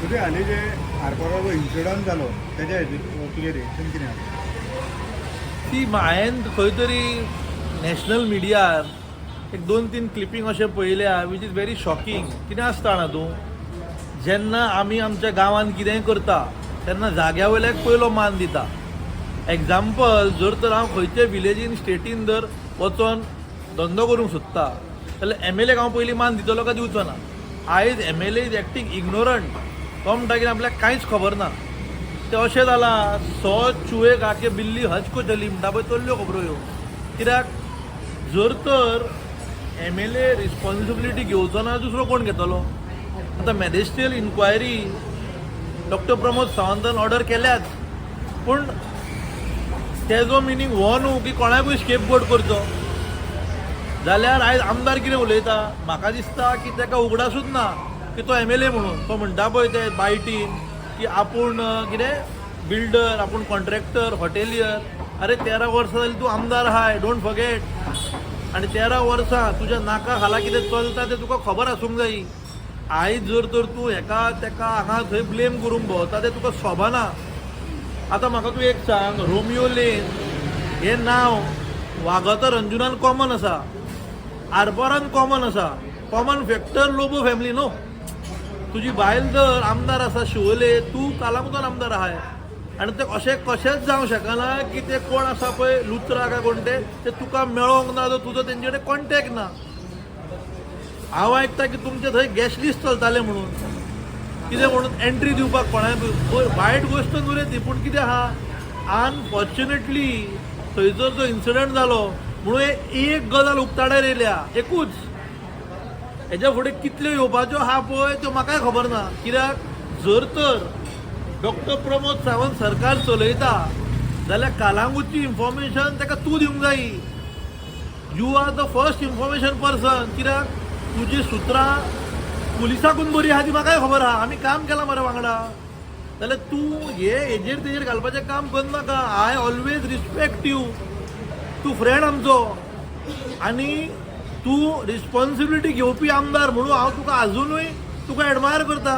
तुझे हाली जे आरपोरा जो इन्सिडंट जालो तेज्या तुझे रिएक्शन कितें आसा? ती हांवें खंय तरी नॅशनल मिडियार एक 2-3 क्लिपिंग अशें पळयल्या वीच इज व्हेरी शॉकिंग. कितें आसता जाणा तूं, जेन्ना आमी आमच्या गांवांत कितेंय करता तेन्ना जाग्या वयल्याक पयलो मान दिता. एग्जाम्पल, जर तर हांव खंयचे विलेजीन स्टेटीन जर वचोन धंदो करूंक सोदता जाल्यार MLAक हांव पयलीं मान दितलो काय दिवचो ना. आयज MLA इज एक्टींग इग्नोरंट. तो म्हणटा की आपल्याक कांयच खबर ना. ते अशें जालां, 100 चुहे गाके बिल्ली हज को चली म्हणटा पळय तल्यो खबरो ह्यो. कित्याक जर तर MLA रिस्पॉन्सिबिलिटी घेवचो ना दुसरो कोण घेतलो? आतां मॅजिस्ट्रियल इन्क्वायरी डॉक्टर प्रमोद सावंतान ऑर्डर केल्याच, पूण तेजो मिनींग हो न्हू की कोणाकूय स्केपगोट करचो. जाल्यार आयज आमदार कितें उलयता, म्हाका दिसता की ताका उगडासूच ना की तो MLA म्हणून. तो म्हणटा पळय ते बायटीन की आपूण कितें बिल्डर, आपूण कॉन्ट्रॅक्टर, हॉटेलियर. अरे 13 वर्सां जालीं तूं आमदार आहाय, डोंट फॉरगेट. आनी 13 वर्सां तुज्या नाका खाला कितें चलता तें तुका खबर आसूंक जायी. आयज जर तर तूं हेका तेका हांगा थंय ब्लेम करूंक भोंवता तें तुका शोभना. आतां म्हाका तूं एक सांग, रोमियो लेन हें नांव वागातर रंजुनान कॉमन आसा, आरपोरान कॉमन आसा. कॉमन फॅक्टर लोबो फॅमिली न्हू. तुजी बायल जर आमदार आसा शिवोले, तूं कालामुतान आमदार आहाय. आनी ते अशें कशेंच जावंक शकना की ते कोण आसा पळय लुत्रा काय कोण ते तुका मेळोंक ना, जाल्यार तुजो तेंचे कडेन कॉन्टॅक्ट ना. हांव आयकता की तुमचे थंय गॅस लिस्ट चलताले म्हणून, कितें म्हणून एंट्री दिवपाक कोणाक वायट गोश्ट न्हू रे ती. पूण कितें आहा, अनफॉर्च्युनेटली थंयसर जो इन्सिडंट जालो म्हणून एक गजाल उक्ताडार येयल्या, एकूच. हेज्या फुडें कितल्यो येवपाच्यो आहा पळय त्यो म्हाकाय खबर ना. कित्याक जर तर डॉक्टर प्रमोद सावंत सरकार चलयता जाल्यार कालांगूटची इन्फॉर्मेशन ताका तूं दिवंक जायी. You are the first information person. कित्याक तुजी सुत्रां पुलिसाकून बरी आहा ती म्हाकाय खबर आहा, आमी काम केलां मरे वांगडा. जाल्यार तूं हेजेर तेजेर घालपाचें काम करनाका. I always respect you. तूं फ्रेंड आमचो आनी तूं रिस्पॉन्सिबिलिटी घेवपी आमदार म्हणून हांव तुका आजुनूय तुका एडमायर करता.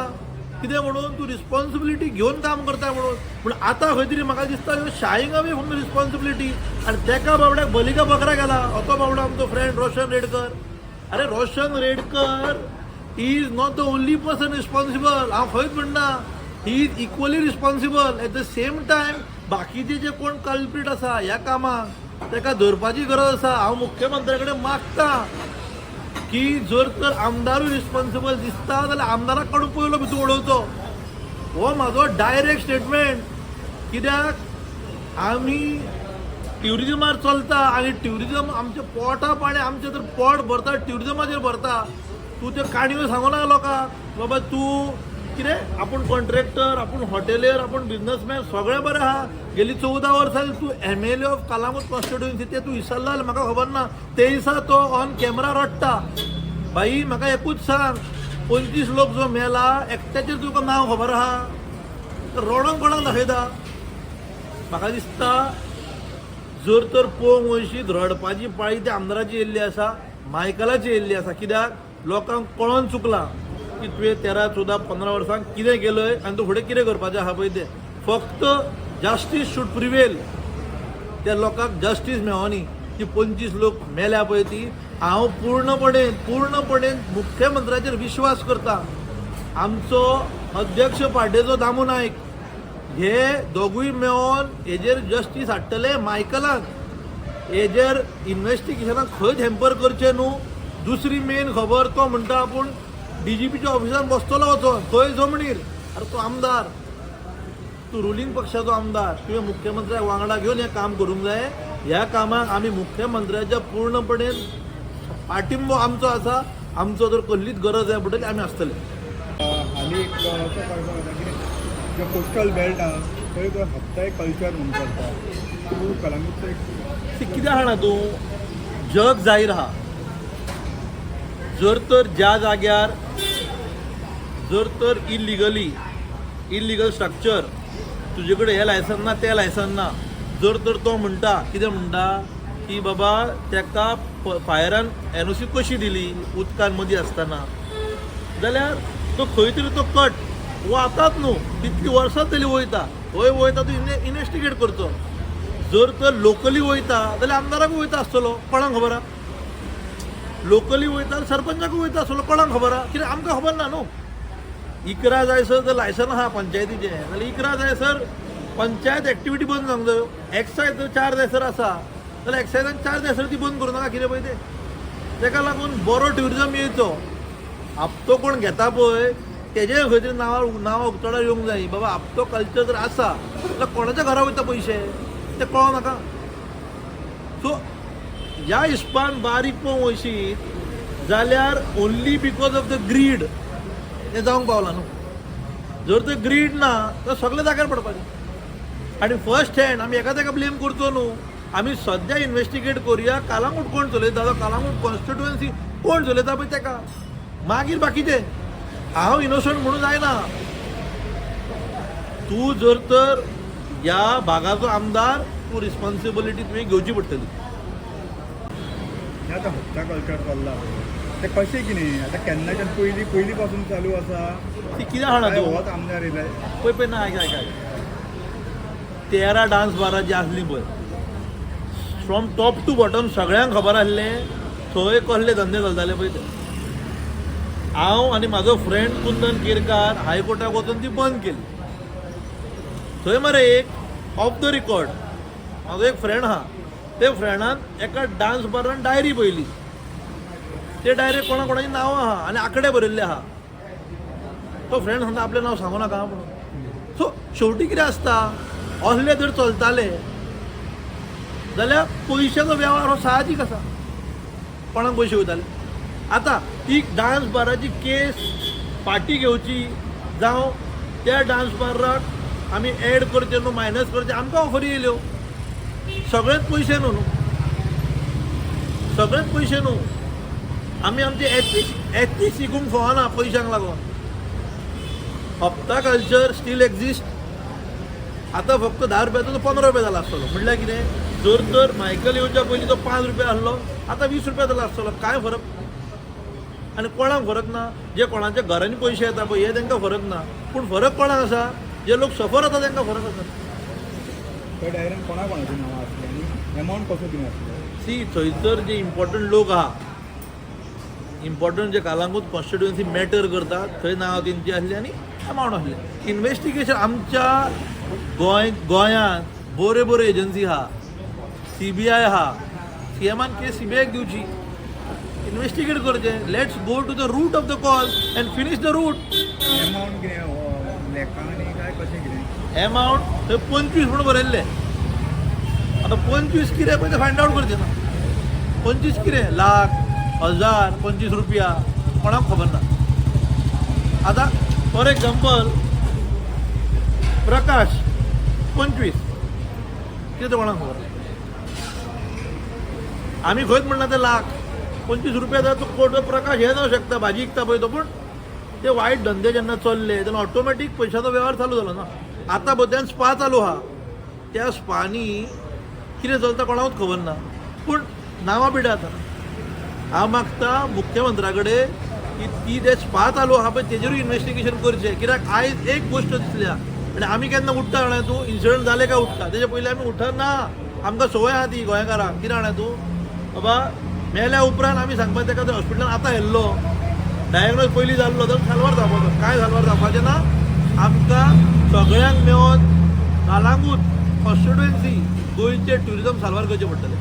कितें म्हणून तूं रिस्पॉन्सिबिलिटी घेवन काम करता म्हणून. पूण आतां खंय तरी म्हाका दिसता ह्यो शायींग अवे फ्रॉम रिस्पॉन्सिबिलिटी. आनी तेका बाबड्याक बलिका बकरा गेला. असो बाबडो आमचो फ्रेंड रोशन रेडकर. अरे Roshan Redkar is not the only person responsible. हांव खंयच म्हणना, he is equally responsible. At the same time बाकीचे जे कोण कल्प्रीट आसा ह्या कामाक ताका धरपाची गरज आसा. हांव मुख्यमंत्र्या कडेन मागता की जर तर आमदारूय रिस्पॉन्सिबल दिसता जाल्यार आमदाराक कडून पयलो भितर उडोवचो. हो म्हाजो डायरेक्ट स्टेटमेंट. कित्याक आमी ट्युरिजमार चलता आनी ट्युरिजम आमचे पोटा पाणी आमचें जर पोट भरता ट्युरिजमाचेर भरता. तूं त्यो काणयो सांगूना लोकांक बाबा तूं कितें आपूण कॉन्ट्रॅक्टर, आपूण हॉटेलियर, आपूण बिझनसमॅन सगळें बरें आहा. गेली 14 वर्सां तूं MLA ऑफ कालांगूट कॉन्स्टिट्युएन्सी तें तूं विसरला जाल्यार म्हाका खबर ना. ते दिसा तो ऑन कॅमेरा रडटा. बाई म्हाका एकूच सांग, 25 लोक जो मेला एकट्याचेर तुका नांव खबर आहा? रडोन कोणाक दाखयता? म्हाका दिसता जर तर पळोवंक वयशीत रडपाची पाळी त्या आमदाराची येयल्ली आसा, मायकलाची येयल्ली आसा. कित्याक लोकांक कळोन चुकलां की तुवें 13, 14, 15 वर्सांक कितें केलंय आनी तूं फुडें कितें करपाचें आहा पळय तें. फक्त जस्टीस शूड प्रिवेल. त्या लोकांक जस्टीस मेळोनी. ती 25 लोक मेल्या पळय ती. हांव पूर्णपणे मुख्यमंत्र्याचेर विश्वास करता. आमचो अध्यक्ष पार्टेचो दामू नायक हे दोगूय मेळोन हेजेर जस्टीस हाडटले. मायकलाक हेजेर इन्व्हेस्टिगेशनाक खंयच हॅम्पर करचें न्हू. दुसरी मेन खबर तो म्हणटा आपूण DGPच्या ऑफिसान बसतलो वचोन खंय जमनीर. अरे तूं आमदार, तूं रुलींग पक्षाचो आमदार, तुवें मुख्यमंत्र्याक वांगडा घेवन हें काम करूंक जाय. ह्या कामाक आमी मुख्यमंत्र्याच्या पूर्णपणे पाठिंबो आमचो आसा. आमचो जर कसलीच गरज जाय पडटली आमी आसतले. हाली एक असो कळपाक येता की जो कोस्टल बेल्ट आहा थंय तो हप्ताय कल्चर म्हणून करता. तूं कलांगूटचो एक कितें आहा तूं, जग जाहीर आहा. जर तर ज्या जाग्यार जर तर इलिगल स्ट्रक्चर तुजे कडेन हे लायसन ना तें लायसन ना, जर तर तो म्हणटा कितें म्हणटा की बाबा ताका फायरान NOC कशी दिली उदकान मदीं आसतना, जाल्यार तो खंय तरी तो कट आतांच न्हू तितली वर्सां तरी वयता वयता तूं इन्वेस्टिगेट करचो. जर तर लोकली वयता जाल्यार आमदाराकूय वयता आसतलो, कोणाक खबर आहा. लोकली वयता जाल्यार सरपंचाकूय वयता आसतलो, कोणाक खबर आहा. कित्याक आमकां खबर ना न्हू. इकरा जायसर जर लायसन आहा पंचायतीचें जाल्यार इकरा जायसर पंचायत एक्टिविटी बंद जावंक जायो. एक्सायज जर 4 जायसर आसा जाल्यार एक्सायजान 4 जायसर ती बंद करूं नाका. कितें पळय तें तेका लागून बरो ट्युरिजम येवचो. हप्तो कोण घेता पळय तेजे खंय तरी नांवां उक्तडार येवंक जाय. बाबा हप्तो कल्चर जर आसा जाल्यार कोणाच्या घरा वयता पयशे ते कळों नाका. सो ह्या हिसपान बारीक पळोवंक वयशीत जाल्यार only because of the greed हें जावंक पावलां न्हू. जर तर ग्रीड ना तर सगळे जाग्यार पडपाचें. आनी फर्स्ट हँड आमी एका तेका ब्लेम करचो न्हू. आमी सद्या इन्वेस्टिगेट करुया कालांगूट कोण चलयता तो कालांगूट कॉन्स्टिट्युएन्सी कोण चलयता पळय तेका. मागीर बाकीचे हांव इनोसंट म्हणून जायना. तूं जर तर ह्या भागाचो आमदार तूं रिस्पॉन्सिबिलिटी तुवें घेवची पडटली. हे आतां हप्ता कल्चर चल्ला ते कशें कितें आतां केन्नाच्यान पयलीं पासून चालू आसा. ती कित्याक हाडा काय तूं होच आमदार येयलाय. पळय ना आयक 13 डान्स बारां जी आसलीं पळय फ्रॉम टॉप टू बॉटम सगळ्यांक खबर आसलें थंय कसले धंदे चलताले पळय ते. हांव आनी म्हाजो फ्रेंड कुंदन केरकार हायकोर्टाक वचून ती बंद केली. थंय मरे एक ऑफ द रिकॉर्ड म्हाजो एक फ्रेंड आहा ते फ्रेंडान एका डान्स बारान डायरी पयली. ते डायरेक्ट कोणाची नांवां आहा आनी आंकडे बरयल्ले आहा. तो फ्रेंड सांगता आपलें नांव सांगू नाका म्हणून. सो शेवटी कितें आसता असले जर चलताले जाल्यार पयशाचो वेव्हार हो साहजीक आसा. कोणाक पयशे वयताले. आतां ती डान्स बाराची केस फाटी घेवची जावं त्या डान्स बाराक आमी एड करचे न्हू मायनस करचे आमकां ऑफरी येयल्यो. सगळेच पयशे न्हू सगळेच पयशे न्हू. आमी आमचे एथीक्स शिकूंक फावना पयशांक लागून. हप्ता कल्चर स्टील एक्झिस्ट. आतां फक्त 10 रुपयाचो तो 15 रुपया जाला आसतलो. म्हणल्यार कितें जर तर मायकल येवच्या पयलीं तो 5 रुपया आसलो आतां 20 रुपया जाला आसतलो. काय फरक. आनी कोणाक फरक ना. जे कोणाच्या घरांनी पयशे येता पळय हे तांकां फरक ना. पूण फरक कोणाक आसा जे लोक सफर जाता तांकां फरक आसा. त्या डायरीन कोणाची नांवां आसलीं आनी एमावंट कसो कितें आसलो. सी थंयसर जे इम्पॉर्टंट लोक आहा इम्पॉर्टंट जे कालांगूट कॉन्स्टिट्युएन्सी मॅटर करतात थंय नांवां तेंची आसली आनी अमावंट आसली. इन्वेस्टिगेशन आमच्या गोंयांत बऱ्यो एजन्सी आहा. CBI आहा. CMान केस CBIक दिवची. इन्वेस्टिगेट करचें. Let's go to the root of the cause and finish the root. एमावंट कितें लेखांनी काय कशें कितें. एमावंट थंय 25 म्हणून बरयल्ले. आतां 25 कितें पळय तें फायंड आवट करचें ना. 25 कितें लाख 1000 25 रुपया कोणाक खबर ना. आतां फॉर एग्जाम्पल प्रकाश 25 कितें तें कोणाक खबर. आमी खंयच म्हणना ते लाख 25 रुपया जाल्यार तो कोट प्रकाश हे जावं शकता भाजी विकता पळय तो. पूण ते वायट धंदे जेन्ना चल्ले तेन्ना ऑटोमॅटीक पयशाचो वेव्हार चालू जालो ना. आतां बद्दल स्पा चालू आहा. त्या स्पानी कितें चलता कोणाकूच खबर ना. पूण नांवां बिडां जाता. हांव मागता मुख्यमंत्र्या कडेन की ती ते स्पा चालू आहा पळय तेजेरूय इन्वेस्टिगेशन करचें. कित्याक आयज एक गोश्ट दिसल्या आनी आमी केन्ना उठता जाणा तूं इन्सिडंट जाले काय उठता तेजे पयलीं आमी उठना. आमकां संवय आहा ती गोंयकारांक. कितें जाणा तूं बाबा मेल्या उपरांत आमी सांगपाचें तेका ते हॉस्पिटलान आतां येयल्लो डायग्नोज पयलीं जाल्लो जाल्यार साल्वार जावपाचो. काय साल्वार जावपाचें ना. आमकां सगळ्यांक मेळोन कालांगूट कॉन्स्टिट्युएन्सी गोंयचें ट्युरिजम साल्वार करचें पडटलें.